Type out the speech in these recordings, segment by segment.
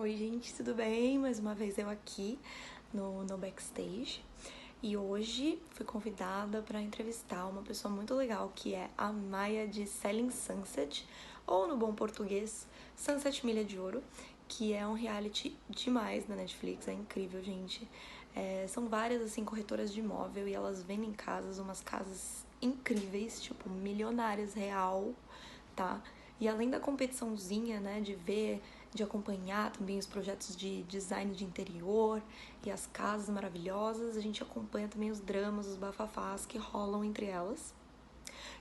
Oi, gente, tudo bem? Mais uma vez eu aqui no Backstage. E hoje fui convidada para entrevistar uma pessoa muito legal que é a Maia de Selling Sunset, ou no bom português, Sunset Milha de Ouro, que é um reality demais da Netflix, é incrível, gente. São várias, assim, corretoras de imóvel e elas vendem casas, umas casas incríveis, tipo, milionárias real, tá? E além da competiçãozinha, né, de acompanhar também os projetos de design de interior e as casas maravilhosas, a gente acompanha também os dramas, os bafafás que rolam entre elas.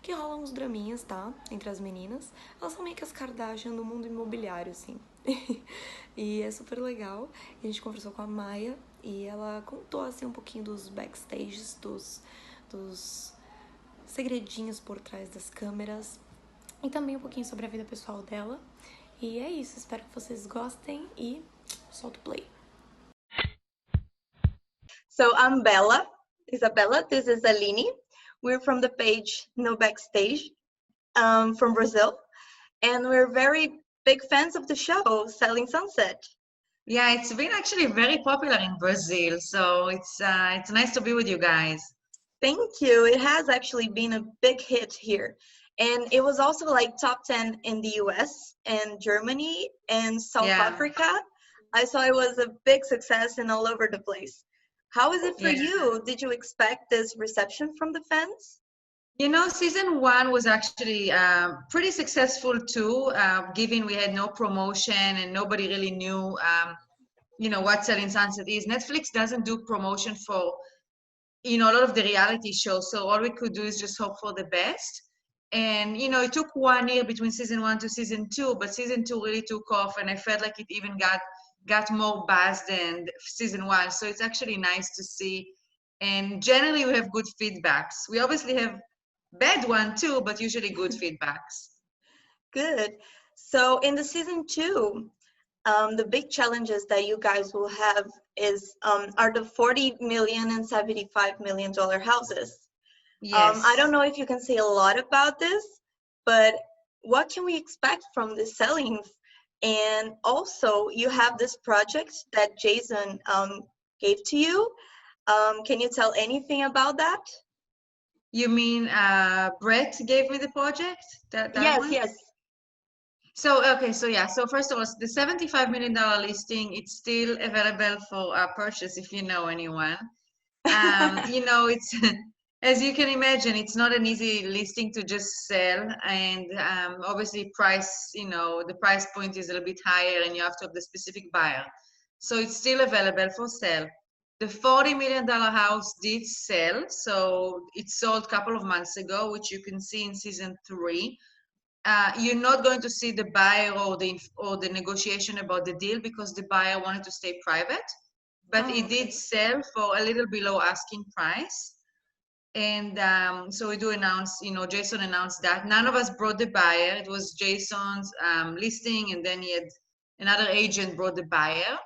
Que rolam uns draminhas, tá? Entre as meninas. Elas são meio que as Kardashian do mundo imobiliário, assim. E é super legal. A gente conversou com a Maia e ela contou, assim, um pouquinho dos backstages, dos segredinhos por trás das câmeras e também um pouquinho sobre a vida pessoal dela. E é isso, espero que vocês gostem e solta o play. So I'm Bella, Isabella. This is Aline. We're from the page No Backstage from Brazil, and we're very big fans of the show Selling Sunset. Yeah, it's been actually very popular in Brazil, so it's nice to be with you guys. Thank you. It has actually been a big hit here. And it was also like top 10 in the US and Germany and South Yeah. Africa. I saw it was a big success and all over the place. How is it for Yeah. you? Did you expect this reception from the fans? You know, season one was actually pretty successful too, given we had no promotion and nobody really knew, what Selling Sunset is. Netflix doesn't do promotion for, a lot of the reality shows, so all we could do is just hope for the best. And, it took 1 year between season one to season two, but season two really took off, and I felt like it even got more buzz than season one. So it's actually nice to see. And generally, we have good feedbacks. We obviously have bad one too, but usually good feedbacks. Good. So in the season two, the big challenges that you guys will have are the 40 million and 75 million dollar houses. Yes. I don't know if you can say a lot about this, but what can we expect from the sellings? And also, you have this project that Jason gave to you. Can you tell anything about that? You mean Brett gave me the project? That Yes, one? yes. So okay, so yeah, so first of all, the $75 million listing, it's still available for purchase if you know anyone. It's as you can imagine, it's not an easy listing to just sell, and obviously the price point is a little bit higher, and you have to have the specific buyer. So it's still available for sale. The $40 million house did sell, so it sold a couple of months ago, which you can see in season 3. You're not going to see the buyer or the negotiation about the deal because the buyer wanted to stay private, but it did sell for a little below asking price. And so we do announce, Jason announced that. None of us brought the buyer. It was Jason's listing, and then he had another agent brought the buyer.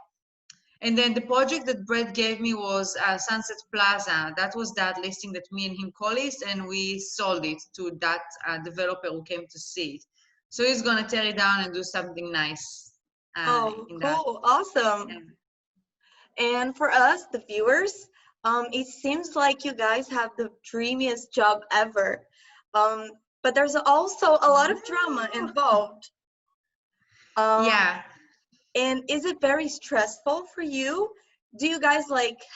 And then the project that Brett gave me was Sunset Plaza. That was that listing that me and him co-list, and we sold it to that developer who came to see it. So he's gonna tear it down and do something nice. Oh, in that. cool, awesome. Yeah. And for us, the viewers, it seems like you guys have the dreamiest job ever. But there's also a lot of drama involved. Yeah. And is it very stressful for you? Do you guys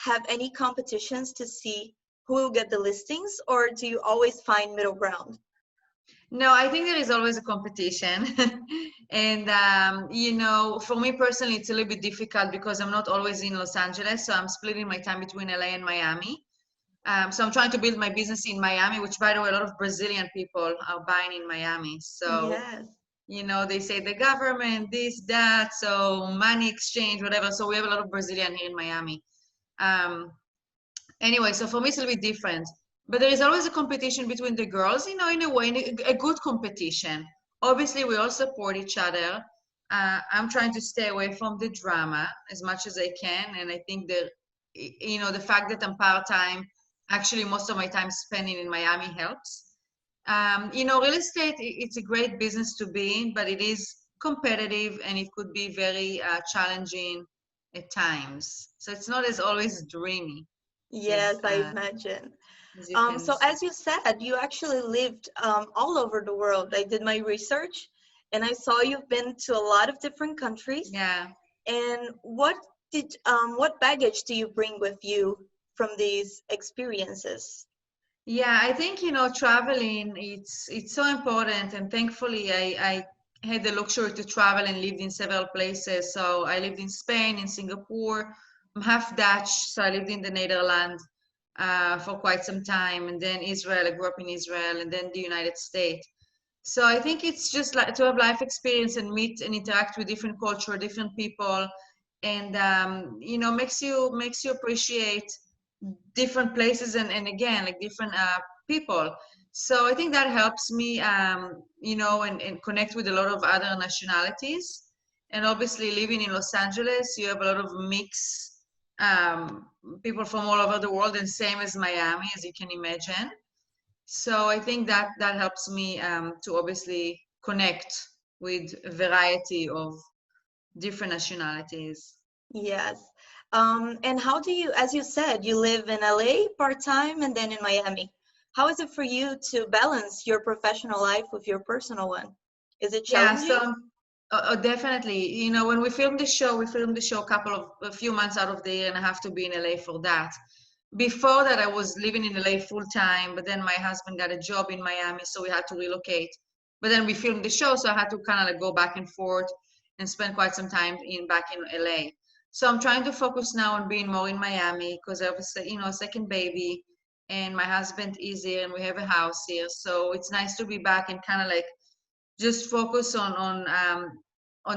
have any competitions to see who will get the listings, or do you always find middle ground? No, I think there is always a competition. And, for me personally, it's a little bit difficult because I'm not always in Los Angeles. So I'm splitting my time between LA and Miami. So I'm trying to build my business in Miami, which, by the way, a lot of Brazilian people are buying in Miami. So, Yes. they say the government, this, that, so money exchange, whatever. So we have a lot of Brazilian here in Miami. Anyway, so for me, it's a little bit different. But there is always a competition between the girls, in a way, a good competition. Obviously, we all support each other. I'm trying to stay away from the drama as much as I can. And I think that, the fact that I'm part-time, actually most of my time spending in Miami helps. Real estate, it's a great business to be in, but it is competitive, and it could be very challenging at times. So it's not as always dreamy Yes, I uh, imagine. as you can So see. as you said, you actually lived all over the world. I did my research and I saw you've been to a lot of different countries. Yeah. And what baggage do you bring with you from these experiences? Yeah, I think, traveling, it's so important, and thankfully I had the luxury to travel and lived in several places. So I lived in Spain, in Singapore. I'm half Dutch, so I lived in the Netherlands for quite some time, and then Israel. I grew up in Israel, and then the United States. So I think it's just like to have life experience and meet and interact with different culture, different people, and makes you appreciate different places and again like different people. So I think that helps me and connect with a lot of other nationalities. And obviously living in Los Angeles, you have a lot of mix um, people from all over the world, and same as Miami, as you can imagine. So I think that helps me to obviously connect with a variety of different nationalities. Yes. And how do you, as you said, you live in LA part-time and then in Miami. How is it for you to balance your professional life with your personal one? Is it Yeah, challenging? so definitely. When we filmed the show a few months out of the year, and I have to be in LA for that. Before that, I was living in LA full time, but then my husband got a job in Miami, so we had to relocate. But then we filmed the show, so I had to kind of like go back and forth and spend quite some time back in LA. So I'm trying to focus now on being more in Miami because obviously, second baby, and my husband is here, and we have a house here. So it's nice to be back and kind of like just focus on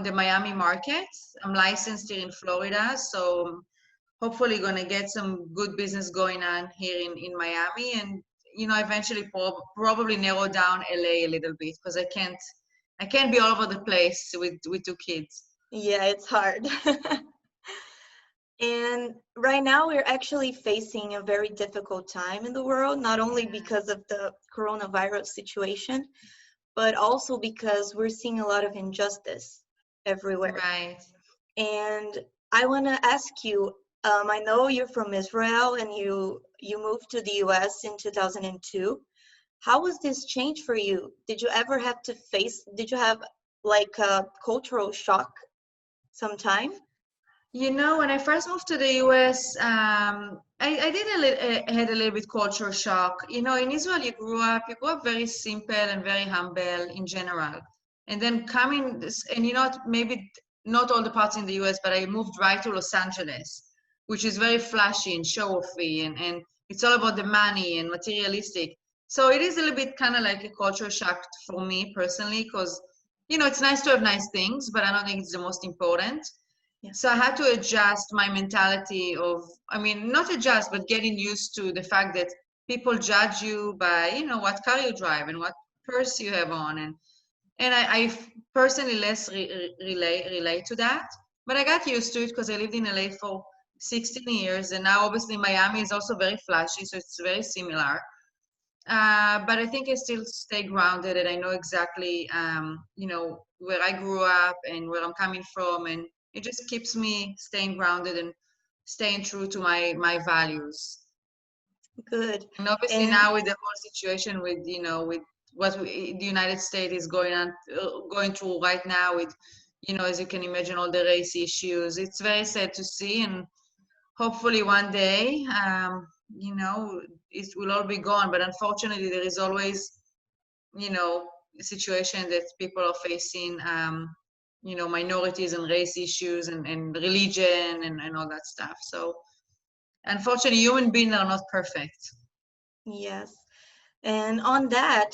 the Miami market. I'm licensed here in Florida, so hopefully gonna get some good business going on here in Miami, and eventually probably narrow down LA a little bit because I can't be all over the place with two kids. Yeah, it's hard. And right now, we're actually facing a very difficult time in the world, not only because of the coronavirus situation, but also because we're seeing a lot of injustice everywhere. Right. And I want to ask you, I know you're from Israel and you moved to the US in 2002. How was this change for you? Did you have like a cultural shock sometime? When I first moved to the US, I did had a little bit culture shock. In Israel, you grew up very simple and very humble in general. And then and maybe not all the parts in the US, but I moved right to Los Angeles, which is very flashy and show-offy, and it's all about the money and materialistic. So it is a little bit kind of like a culture shock for me personally, because, it's nice to have nice things, but I don't think it's the most important. Yeah. So I had to adjust my mentality not adjust, but getting used to the fact that people judge you by, what car you drive and what purse you have on. And I personally less relate to that. But I got used to it because I lived in LA for 16 years. And now obviously Miami is also very flashy, so it's very similar. But I think I still stay grounded, and I know exactly, where I grew up and where I'm coming from, and it just keeps me staying grounded and staying true to my values. Good. And obviously And now with the whole situation with what the United States is going through right now with, as you can imagine, all the race issues, it's very sad to see, and hopefully one day, it will all be gone. But unfortunately, there is always, a situation that people are facing, minorities and race issues and religion and all that stuff. So unfortunately, human beings are not perfect. yes. And on that,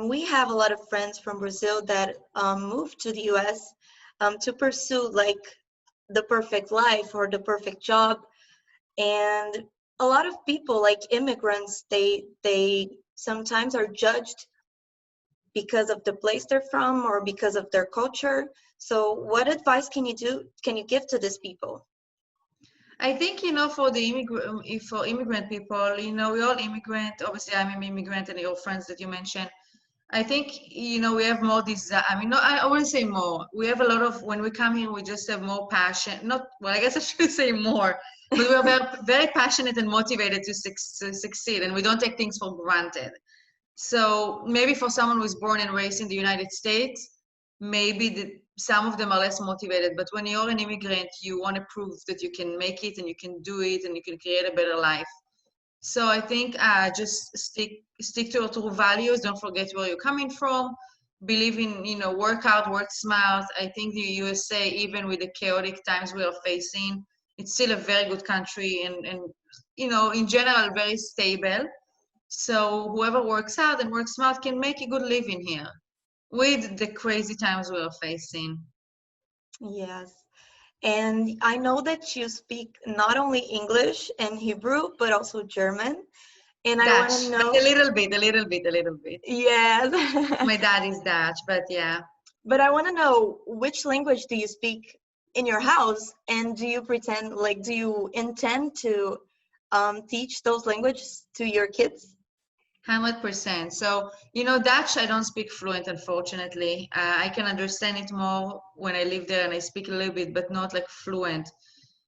we have a lot of friends from Brazil that moved to the US to pursue like the perfect life or the perfect job. And a lot of people, like immigrants, they sometimes are judged because of the place they're from or because of their culture. So what advice can you give to these people? I think, for immigrant people, we all immigrant. Obviously, I'm an immigrant, and your friends that you mentioned. I think, we have more desire. I mean, no, I wouldn't say more. We have a lot of, when we come here, we just have more passion. Not, well, I guess I should say more, but we're very, very passionate and motivated to succeed, and we don't take things for granted. So maybe for someone who's born and raised in the United States, maybe some of them are less motivated. But when you're an immigrant, you want to prove that you can make it and you can do it and you can create a better life. So I think just stick to your true values. Don't forget where you're coming from. Believe in, work hard, work smart. I think the USA, even with the chaotic times we are facing, it's still a very good country and in general, very stable. So whoever works hard and works smart can make a good living here with the crazy times we are facing. Yes. And I know that you speak not only English and Hebrew, but also German. And I want Dutch, to but know. a little bit. Yes. My dad is Dutch, but yeah. But I want to know, which language do you speak in your house? And do you pretend, like, do you intend to teach those languages to your kids? 100%. So, Dutch, I don't speak fluent, unfortunately. I can understand it more when I live there and I speak a little bit, but not like fluent.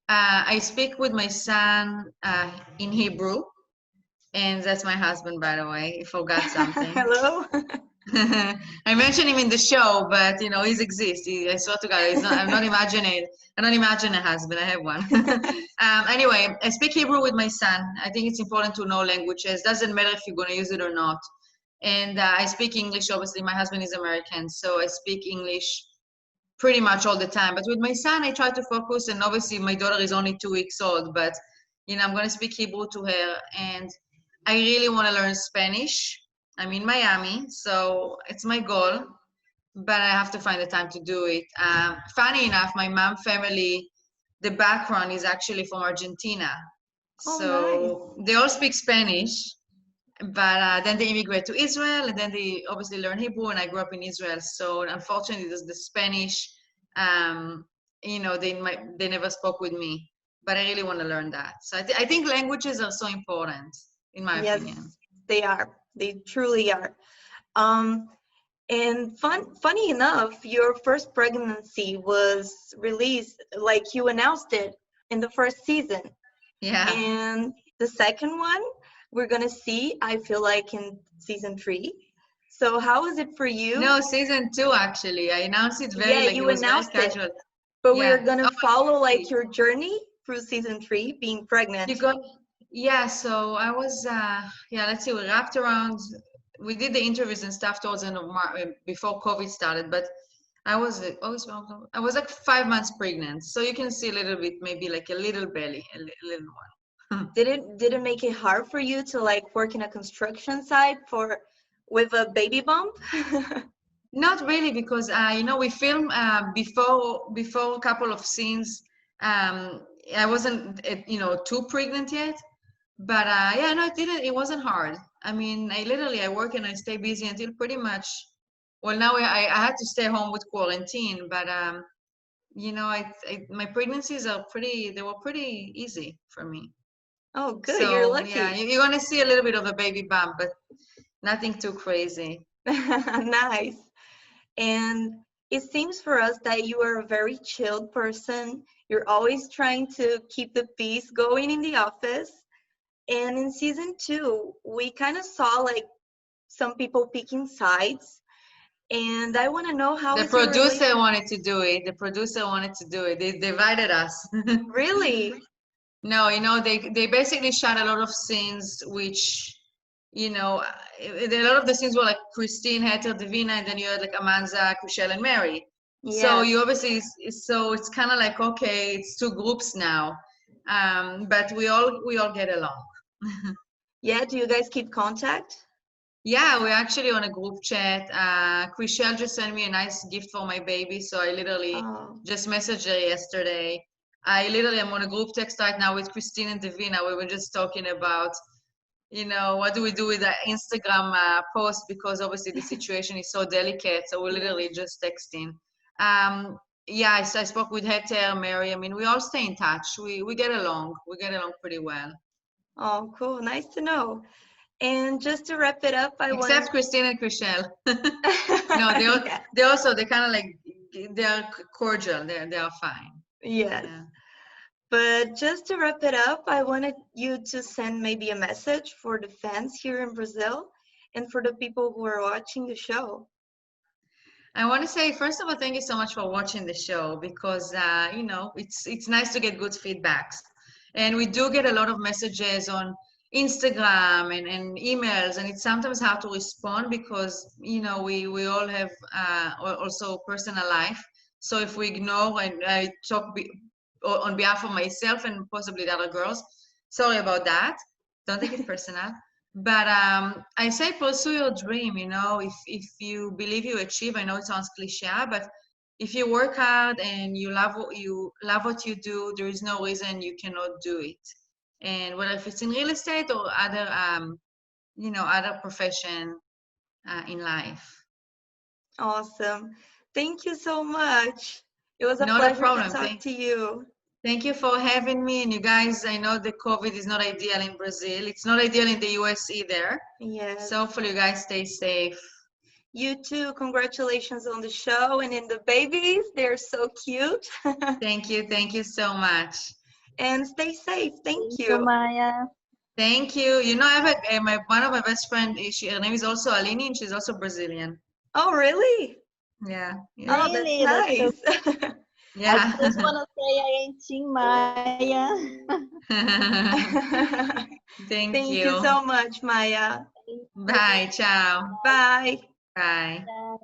I speak with my son in Hebrew, and that's my husband, by the way. I forgot something. Hello. I mentioned him in the show, but he exists. I swear to God, he's not. I'm not imagining. I don't imagine a husband. I have one. Anyway, I speak Hebrew with my son. I think it's important to know languages. Doesn't matter if you're going to use it or not. And I speak English. Obviously, my husband is American, so I speak English pretty much all the time. But with my son, I try to focus. And obviously, my daughter is only 2 weeks old, but I'm going to speak Hebrew to her. And I really want to learn Spanish. I'm in Miami, so it's my goal, but I have to find the time to do it. Funny enough, my mom family, the background is actually from Argentina. Oh, So nice. they all speak Spanish, but then they immigrate to Israel, and then they obviously learn Hebrew, and I grew up in Israel. So unfortunately, there's the Spanish, they never spoke with me, but I really want to learn that. So I think languages are so important, in my Yes, opinion. they are. They truly are. Um, and funny enough, your first pregnancy was released, like you announced it in the first season. Yeah. And the second one, we're gonna see, I feel like, in season 3. So how is it for you? No, season 2 actually. I announced it Yeah, it you was very announced it, casual. but we are Yeah. gonna Oh, follow like wait. your journey through season 3, being pregnant. You got, yeah, so I was, let's see, we wrapped around, we did the interviews and stuff towards the end of March, before COVID started, but I was I was like 5 months pregnant. So you can see a little bit, maybe like a little belly, a little one. Did it make it hard for you to like work in a construction site with a baby bump? Not really, because we film before a couple of scenes. I wasn't too pregnant yet, but yeah, no, it didn't. It wasn't hard. I mean, I work and I stay busy until pretty much. Well, now I had to stay home with quarantine, but my pregnancies they were pretty easy for me. Oh, good. You're So yeah, lucky. you're gonna see a little bit of a baby bump, but nothing too crazy. Nice. And it seems for us that you are a very chilled person. You're always trying to keep the peace going in the office. And in season 2, we kind of saw like some people picking sides. And I want to know, how The is your producer relationship? wanted to do it. The producer wanted to do it. They divided us. Really? No, they basically shot a lot of scenes which, a lot of the scenes were like Christine, Heter, Davina, and then you had like Amanza, Kushel, and Mary. So Yes. you obviously, so it's kind of like, okay, it's 2 groups now, but we all get along. Yeah, do you guys keep contact? Yeah, we're actually on a group chat. Chriselle just sent me a nice gift for my baby, so I literally Oh, just messaged her yesterday. I literally am on a group text right now with Christine and Davina. We were just talking about, what do we do with the Instagram post, because obviously the situation is so delicate. So we're literally yes. just texting. Yeah, I spoke with Heter, Mary. I mean, we all stay in touch. We get along. We get along pretty well. Oh, cool. Nice to know. And just to wrap it up, I Except want Christine and Chriselle. No, yeah. they also, they kind of like, they are cordial. They are fine. Yes. Yeah. But just to wrap it up, I wanted you to send maybe a message for the fans here in Brazil and for the people who are watching the show. I want to say, first of all, thank you so much for watching the show, because you know, it's nice to get good feedbacks, and we do get a lot of messages on Instagram and emails, and it's sometimes hard to respond because, you know, we all have also personal life. So if we ignore, and I talk on behalf of myself and possibly the other girls, sorry about that. Don't take it personal. But I say pursue your dream. You know, if you believe you achieve, I know it sounds cliche, but if you work hard and you love what you do, there is no reason you cannot do it. And whether if it's in real estate or other you know, other profession in life. Awesome. Thank you so much. It was a Not a pleasure to problem. talk to you. Thank you for having me. And you guys, I know the COVID is not ideal in Brazil. It's not ideal in the US either. Yes. So hopefully you guys stay safe. You too. Congratulations on the show and in the babies. They're so cute. Thank you. Thank you so much. And stay safe. Thank you, you. Maya. Thank you. You know, I have one of my best friend. Her name is also Aline, and she's also Brazilian. Oh, really? Yeah. Oh, Really? that's nice. Yeah. I just want to say I ain't Team Maya. Thank Thank you. you so much, Maya. Bye. Ciao. Bye. Bye. Bye.